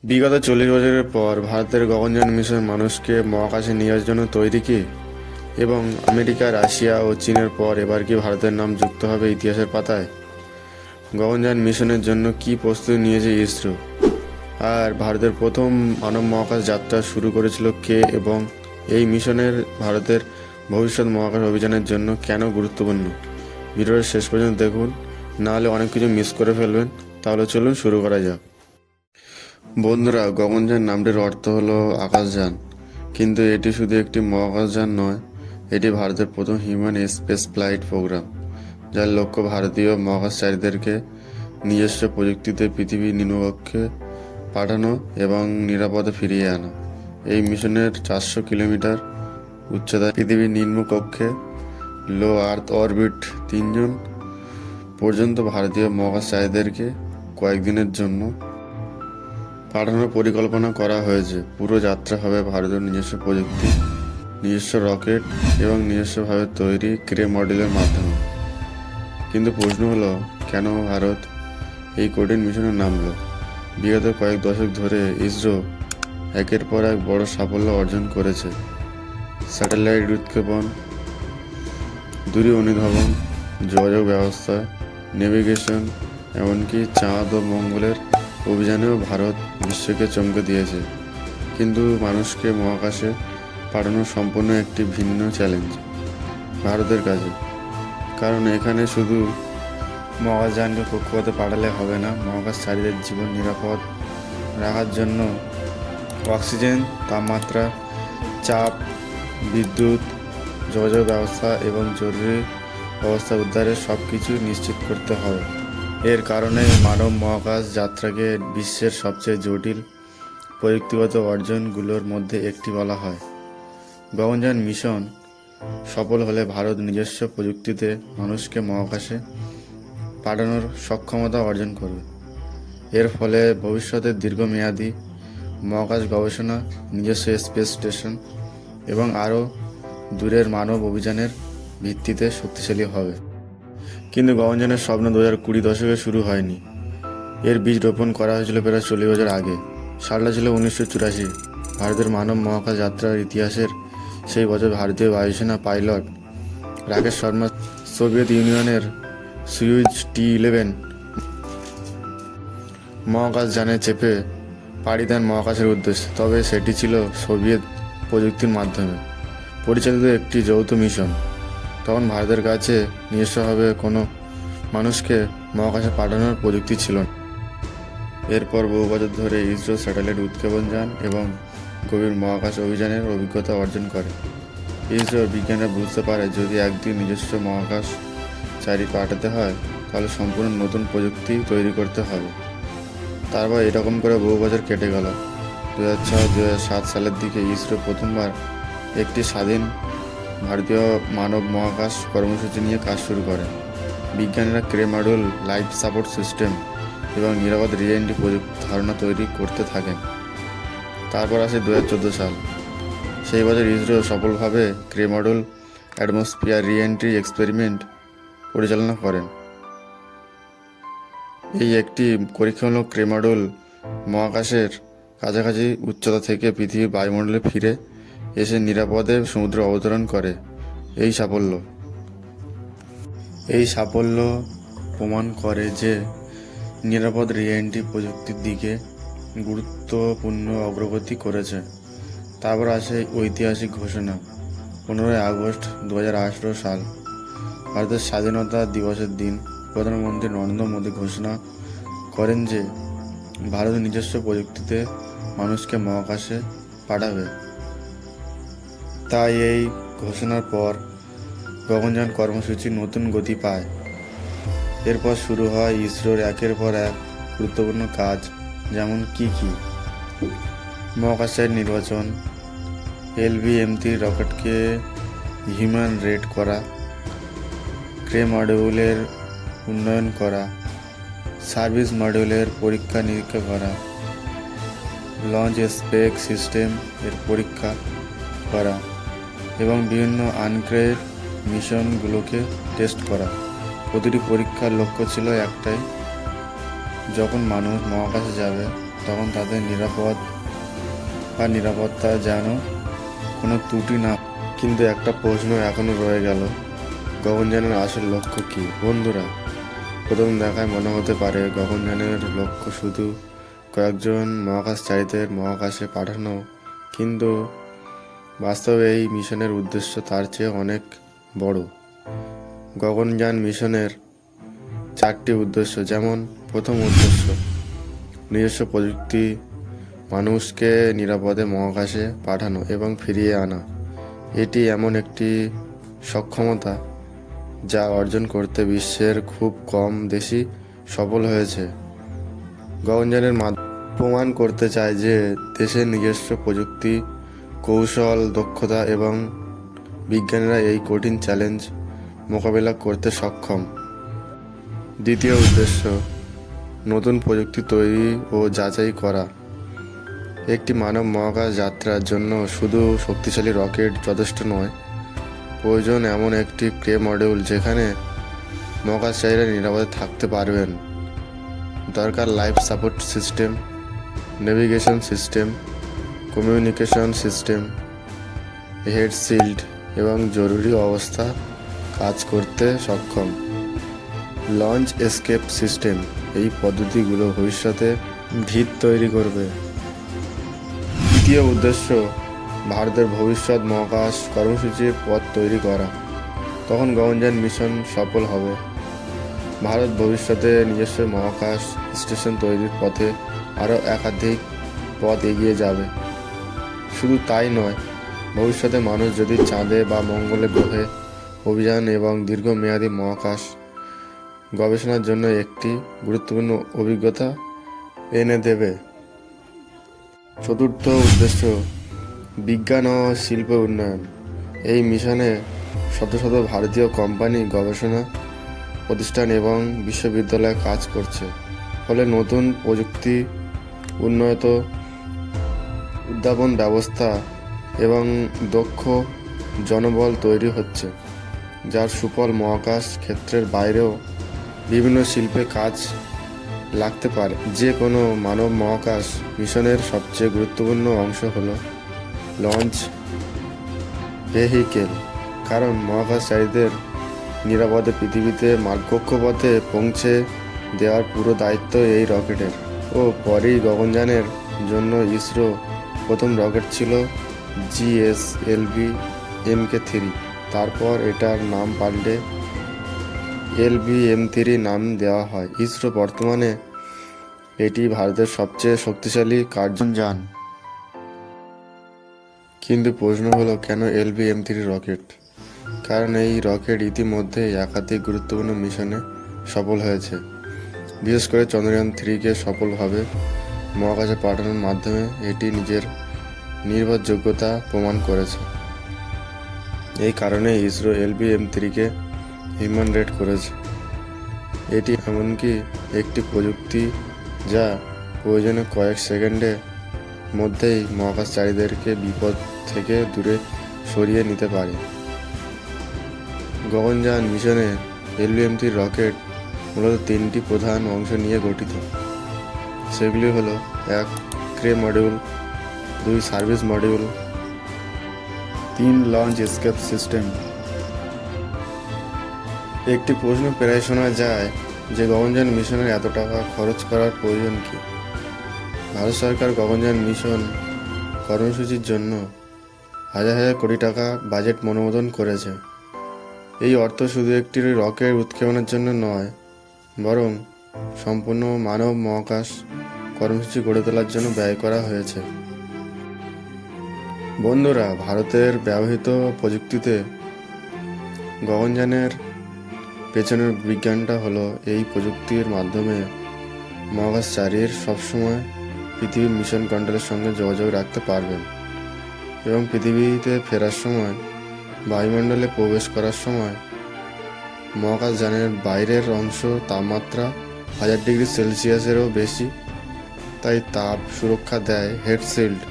বিগত 40 বছরের পর ভারতের গগনযান মিশন মানুষকে মহাকাশে নিয়ে যাওয়ার জন্য তৈরি কি? এবং আমেরিকা, রাশিয়া ও চীনের পর এবার কি ভারতের নাম যুক্ত হবে ইতিহাসের পাতায়? গগনযান মিশনের জন্য কি প্রস্তুতি নিয়েছে ইসরো? আর ভারতের প্রথম মানব মহাকাশ যাত্রা শুরু করেছিল কে, এবং এই মিশনের ভারতের ভবিষ্যৎ মহাকাশ অভিযানের জন্য কেন গুরুত্বপূর্ণ? ভিডিওর শেষ পর্যন্ত দেখুন, নাহলে অনেক কিছু মিস করে ফেলবেন। তাহলে চলুন শুরু করা যাক। বন্ধুরা, গগনযান নামটির অর্থ হলো আকাশযান, কিন্তু এটি শুধু একটি মহাকাশযান নয়, এটি ভারতের প্রথম হিউম্যান স্পেস ফ্লাইট প্রোগ্রাম, যার লক্ষ্য ভারতীয় মহাকাশচারীদেরকে নিজস্ব প্রযুক্তিতে পৃথিবীর নিম্নকক্ষে পাঠানো এবং নিরাপদে ফিরিয়ে আনা। এই মিশনের 400 কিলোমিটার উচ্চতায় পৃথিবীর নিম্নকক্ষে লো আর্থ অরবিট 3 জন পর্যন্ত ভারতীয় মহাকাশচারীদেরকে কয়েকদিনের জন্য পাঠানোর পরিকল্পনা করা হয়েছে। পুরো যাত্রা হবে ভারতের নিজস্ব প্রযুক্তি, নিজস্ব রকেট এবং নিজস্বভাবে তৈরি ক্রে মডেলের মাধ্যমে। কিন্তু প্রশ্ন হলো, কেন ভারত এই কঠিন মিশনে নামলো? বিগত কয়েক দশক ধরে ইসরো একের পর এক বড় সাফল্য অর্জন করেছে। স্যাটেলাইট উৎক্ষেপণ, দূরী অনুধাবন, যোগাযোগ ব্যবস্থা, নেভিগেশন, এমনকি চাঁদ ও মঙ্গলের অভিযানেও ভারত বিশ্বকে চমকে দিয়েছে। কিন্তু মানুষকে মহাকাশে পাঠানো সম্পূর্ণ একটি ভিন্ন চ্যালেঞ্জ ভারতের কাছে। কারণ এখানে শুধু মহাকাশযানকে কক্ষপথে পাঠালে হবে না, মহাকাশচারীদের জীবন নিরাপদ রাখার জন্য অক্সিজেন, তাপমাত্রা, চাপ, বিদ্যুৎ, যোগাযোগ ব্যবস্থা এবং জরুরি অবস্থা উদ্ধারের সব কিছু নিশ্চিত করতে হবে। এর কারণে মানব মহাকাশ যাত্রাকে বিশ্বের সবচেয়ে জটিল প্রযুক্তিগত অর্জনগুলোর মধ্যে একটি বলা হয়। গগনযান মিশন সফল হলে ভারত নিজস্ব প্রযুক্তিতে মানুষকে মহাকাশে পাঠানোর সক্ষমতা অর্জন করবে। এর ফলে ভবিষ্যতে দীর্ঘমেয়াদী মহাকাশ গবেষণা, নিজস্ব স্পেস স্টেশন এবং আরও দূরের মানব অভিযানের ভিত্তিতে শক্তিশালী হবে। কিন্তু গগনযানের স্বপ্ন 2020 দশকে শুরু হয়নি। এর বীজ রোপণ করা হয়েছিল প্রায় 40 বছর আগে। সালটা ছিল 1984। ভারতের মানব মহাকাশ যাত্রার ইতিহাসের সেই বছর ভারতীয় বায়ুসেনা পাইলট রাকেশ শর্মা সোভিয়েত ইউনিয়নের সুইজ T-11 মহাকাশযানে চেপে পাড়ি দেন মহাকাশের উদ্দেশ্যে। তবে সেটি ছিল সোভিয়েত প্রযুক্তির মাধ্যমে পরিচালিত একটি যৌথ মিশন। তখন ভারতের কাছে নিজস্বভাবে কোনো মানুষকে মহাকাশে পাঠানোর প্রযুক্তি ছিল না। এরপর বহু বছর ধরে ইসরো স্যাটেলাইট উৎক্ষেপণ যান এবং গভীর মহাকাশ অভিযানের অভিজ্ঞতা অর্জন করে। ইসরোর বিজ্ঞানীরা বুঝতে পারে, যদি একদিন নিজস্ব মহাকাশচারী পাঠাতে হয়, তাহলে সম্পূর্ণ নতুন প্রযুক্তি তৈরি করতে হবে। তারপর এরকম করে বহু বছর কেটে গেল। 2006-2007 সালের দিকে ইসরো প্রথমবার একটি স্বাধীন ভারতীয় মানব মহাকাশ কর্মসূচি নিয়ে কাজ শুরু করে। বিজ্ঞানীরা Cray module, life support system এবং নিরাপদ রি-এন্ট্রি প্রযুক্তি ধারণা তৈরি করতে থাকেন। তারপর আসে 2014 সাল। সেই বছর ইসরো সফলভাবে ক্রে মডিউল অ্যাটমসফিয়ার রি-এন্ট্রি এক্সপেরিমেন্ট পরিচালনা করেন। এই একটি পরীক্ষামূলক ক্রে মডিউল মহাকাশের কাছাকাছি উচ্চতা থেকে পৃথিবীর বায়ুমণ্ডলে ফিরে এসে নিরাপদে সমুদ্রে অবতরণ করে। এই সাফল্য প্রমাণ করে যে নিরাপদ রি-এন্ট্রি প্রযুক্তির দিকে গুরুত্বপূর্ণ অগ্রগতি করেছে। তারপর আসে ঐতিহাসিক ঘোষণা। 15 আগস্ট 2018 সাল, ভারতের স্বাধীনতা দিবসের দিন প্রধানমন্ত্রী নরেন্দ্র মোদী ঘোষণা করেন যে ভারত নিজস্ব প্রযুক্তিতে মানুষকে মহাকাশে পাঠাবে। তাই এই ঘোষণার পর গগনযান কর্মসূচি নতুন গতি পায়। এরপর শুরু হয় ইসরোর একের পর এক গুরুত্বপূর্ণ কাজ, যেমন কি মহাকাশের নির্বাচন, LV-M3 রকেটকে হিউম্যান রেড করা, ক্রে মডিউলের উন্নয়ন করা, সার্ভিস মডিউলের পরীক্ষা নিরীক্ষা করা, লঞ্চ স্পেক সিস্টেম এর পরীক্ষা করা এবং বিভিন্ন আনক্রেড মিশনগুলোকে টেস্ট করা। প্রতিটি পরীক্ষার লক্ষ্য ছিল একটাই, যখন মানুষ মহাকাশে যাবে তখন তাদের নিরাপত্তা যেন কোনো ত্রুটি না। কিন্তু একটা প্রশ্ন এখনো রয়ে গেল, গগনযানের আসল লক্ষ্য কী? বন্ধুরা, প্রথম দেখায় মনে হতে পারে গগনযানের লক্ষ্য শুধু কয়েকজন মহাকাশচারীদের মহাকাশে পাঠানো, কিন্তু বাস্তবে এই মিশনের উদ্দেশ্য তার চেয়ে অনেক বড়। গগনযান মিশনের 4টি উদ্দেশ্য। যেমন, প্রথম উদ্দেশ্য নিজস্ব প্রযুক্তি মানুষকে নিরাপদে মহাকাশে পাঠানো এবং ফিরিয়ে আনা। এটি এমন একটি সক্ষমতা যা অর্জন করতে বিশ্বের খুব কম দেশই সফল হয়েছে। গগনযানের মাধ্যমে প্রমাণ করতে চায় যে দেশের নিজস্ব প্রযুক্তি, কৌশল, দক্ষতা এবং বিজ্ঞানীরা এই কঠিন চ্যালেঞ্জ মোকাবেলা করতে সক্ষম। দ্বিতীয় উদ্দেশ্য নতুন প্রযুক্তি তৈরি ও যাচাই করা। একটি মানব মহাকাশ যাত্রার জন্য শুধু শক্তিশালী রকেট যথেষ্ট নয়, প্রয়োজন এমন একটি ক্রে মডিউল যেখানে মহাকাশচারীরা নিরাপদে থাকতে পারবেন। দরকার life support system, navigation system, communication system, head shield এবং জরুরি অবস্থা কাজ করতে সক্ষম লঞ্চ এসকেপ সিস্টেম। এই পদ্ধতিগুলো ভবিষ্যতে ভিত তৈরি করবে। তৃতীয় উদ্দেশ্য ভারতের ভবিষ্যৎ মহাকাশ কর্মসূচির পথ তৈরি করা। তখন গগনযান মিশন সফল হবে, ভারত ভবিষ্যতে নিজস্ব মহাকাশ স্টেশন তৈরির পথে আরও একাধিক পথ এগিয়ে যাবে। শুধু তাই নয়, ভবিষ্যতে মানুষ যদি চাঁদে বা মঙ্গলে গ্রহে অভিযান এবং দীর্ঘমেয়াদী মহাকাশ গবেষণার জন্য একটি গুরুত্বপূর্ণ অভিজ্ঞতা এনে দেবে। চতুর্থ উদ্দেশ্য বিজ্ঞান ও শিল্প উন্নয়ন। এই মিশনে শত শত ভারতীয় কোম্পানি, গবেষণা প্রতিষ্ঠান এবং বিশ্ববিদ্যালয় কাজ করছে। ফলে নতুন প্রযুক্তি, উন্নত উদ্যাপন ব্যবস্থা এবং দক্ষ জনবল তৈরি হচ্ছে, যার সুফল মহাকাশ ক্ষেত্রের বাইরেও বিভিন্ন শিল্পে কাজ লাগতে পারে। যে কোনো মানব মহাকাশ মিশনের সবচেয়ে গুরুত্বপূর্ণ অংশ হল লঞ্চ ভেহিকেল, কারণ মহাকাশচারীদের নিরাপদে পৃথিবীতে কক্ষপথে পৌঁছে দেওয়ার পুরো দায়িত্ব এই রকেটের। পরেই গগনযানের জন্য ইসরো প্রথম রকেট ছিল GSLV Mk3। তারপর এটার নাম পাল্টে LV-M3 নাম দেওয়া হয়। ইসরো বর্তমানে এটি ভারতের সবচেয়ে শক্তিশালী কার্যযান। কিন্তু প্রশ্ন হলো, কেন LV-M3 রকেট? কারণ এই রকেট ইতিমধ্যে একাধিক গুরুত্বপূর্ণ মিশনে সফল হয়েছে। বিশেষ করে চন্দ্রযান 3কে সফলভাবে মহাকাশে পাঠানোর মাধ্যমে এটি নিজের নির্ভরযোগ্যতা প্রমাণ করেছে। এই কারণে ইসরো LV-M3কে হিউম্যান রেট করেছে। এটি এমনকি একটি প্রযুক্তি যা প্রয়োজনে কয়েক সেকেন্ডের মধ্যেই মহাকাশচারীদেরকে বিপদ থেকে দূরে সরিয়ে নিতে পারে। গগনযান মিশনে LV-M3 রকেট মূলত 3টি প্রধান অংশ নিয়ে গঠিত। সেগুলি হলো 1 Cray module, 2 service module, 3 launch escape system. একটি প্রশ্ন প্রায় শোনা যায় যে গগনযান মিশনের এত টাকা খরচ করার প্রয়োজন কি? ভারত সরকার গগনযান মিশন কর্মসূচির জন্য হাজার হাজার কোটি টাকা বাজেট অনুমোদন করেছে। এই অর্থ শুধু একটি রকেট উৎক্ষেপণের জন্য নয়, বরং সম্পূর্ণ মানব মহাকাশ কর্মসূচি গড়ে তোলার জন্য ব্যয় করা হয়েছে। বন্ধুরা, ভারতের ব্যবহৃত প্রযুক্তিতে গগনযানের পেছনের বিজ্ঞানটা হলো এই প্রযুক্তির মাধ্যমে মহাকাশচারীর সবসময় পৃথিবীর মিশন কন্ট্রোলের সঙ্গে যোগাযোগ রাখতে পারবেন এবং পৃথিবীতে ফেরার সময়, বায়ুমণ্ডলে প্রবেশ করার সময় মহাকাশযানের বাইরের অংশ তাপমাত্রা 1000 ডিগ্রি সেলসিয়াসেরও বেশি, তাই তাপ সুরক্ষা দেয় হেড শিল্ড,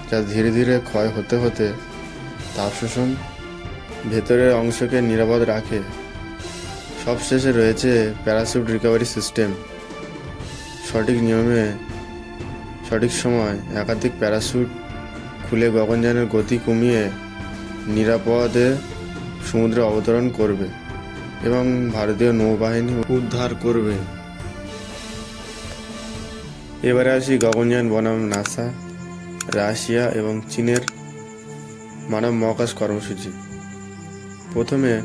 যা ধীরে ধীরে ক্ষয় হতে হতে তাপ শোষণ ভেতরের অংশকে নিরাপদ রাখে। সবশেষে রয়েছে প্যারাসুট রিকভারি সিস্টেম। সঠিক নিয়মে সঠিক সময় একাধিক প্যারাশুট খুলে গগনযানের গতি কমিয়ে নিরাপদে সমুদ্রে অবতরণ করবে এবং ভারতীয় নৌবাহিনী উদ্ধার করবে। এবারে আসি গগনযান বনাম নাসা, রাশিয়া এবং চীনের মানব মহাকাশ কর্মসূচি। প্রথমে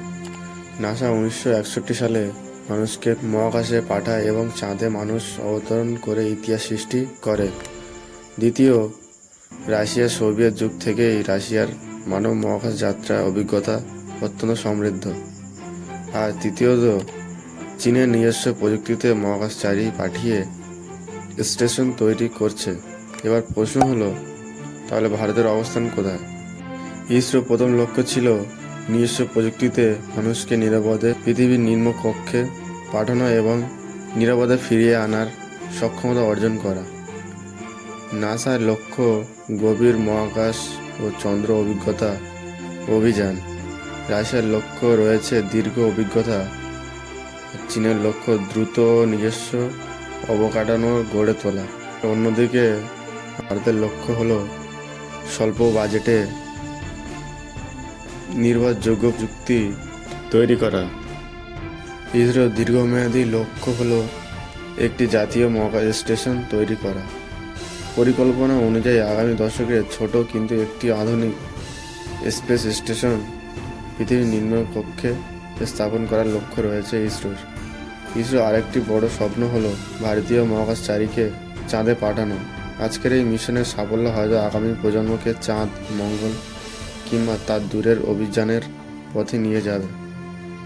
নাসা 1961 সালে মানুষকে মহাকাশে পাঠায় এবং চাঁদে মানুষ অবতরণ করে ইতিহাস সৃষ্টি করে। দ্বিতীয়, রাশিয়া সোভিয়েত যুগ থেকেই রাশিয়ার মানব মহাকাশ যাত্রা অভিজ্ঞতা অত্যন্ত সমৃদ্ধ। আর তৃতীয়ত, চীনের নিজস্ব প্রযুক্তিতে মহাকাশচারী পাঠিয়ে স্টেশন তৈরি করছে। এবার প্রশ্ন হলো, তাহলে ভারতের অবস্থান কোথায়? ইসরো প্রথম লক্ষ্য ছিল নিজস্ব প্রযুক্তিতে মানুষকে নিরাপদে পৃথিবীর নিম্ন কক্ষে পাঠানো এবং নিরাপদে ফিরিয়ে আনার সক্ষমতা অর্জন করা। নাসার লক্ষ্য গভীর মহাকাশ ও চন্দ্র অভিজ্ঞতা অভিযান। রাশিয়ার লক্ষ্য রয়েছে দীর্ঘ অভিজ্ঞতা। চীনের লক্ষ্য দ্রুত নিজস্ব অবকাঠামো গড়ে তোলা। অন্যদিকে ভারতের লক্ষ্য হলো স্বল্প বাজেটে নির্ভরযোগ্য প্রযুক্তি তৈরি করা। ইসরোর দীর্ঘমেয়াদী লক্ষ্য হলো একটি জাতীয় মহাকাশ স্টেশন তৈরি করা। পরিকল্পনা অনুযায়ী আগামী দশকে ছোট কিন্তু একটি আধুনিক স্পেস স্টেশন পৃথিবীর নিম্ন কক্ষে স্থাপন করার লক্ষ্য রয়েছে ইসরোর। ইসরোর আরেকটি বড় স্বপ্ন হলো ভারতীয় মহাকাশচারীকে চাঁদে পাঠানো। আজকের এই মিশনের সাফল্য হয়তো আগামী প্রজন্মকে চাঁদ, মঙ্গল কিংবা তার দূরের অভিযানের পথে নিয়ে যাবে।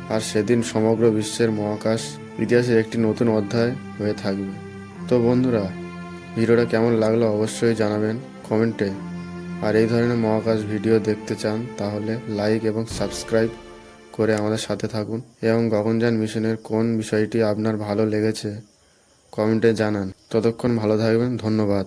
আর সেদিন সমগ্র বিশ্বের মহাকাশ ইতিহাসের একটি নতুন অধ্যায় হয়ে থাকবে। তো বন্ধুরা, ভিডিওটা কেমন লাগলো অবশ্যই জানাবেন কমেন্টে। আর এই ধরনের মহাকাশ ভিডিও দেখতে চান তাহলে লাইক এবং সাবস্ক্রাইব করে আমাদের সাথে থাকুন এবং গগনযান মিশনের কোন বিষয়টি আপনার ভালো লেগেছে কমেন্টে জানান। ততক্ষণ ভালো থাকবেন, ধন্যবাদ।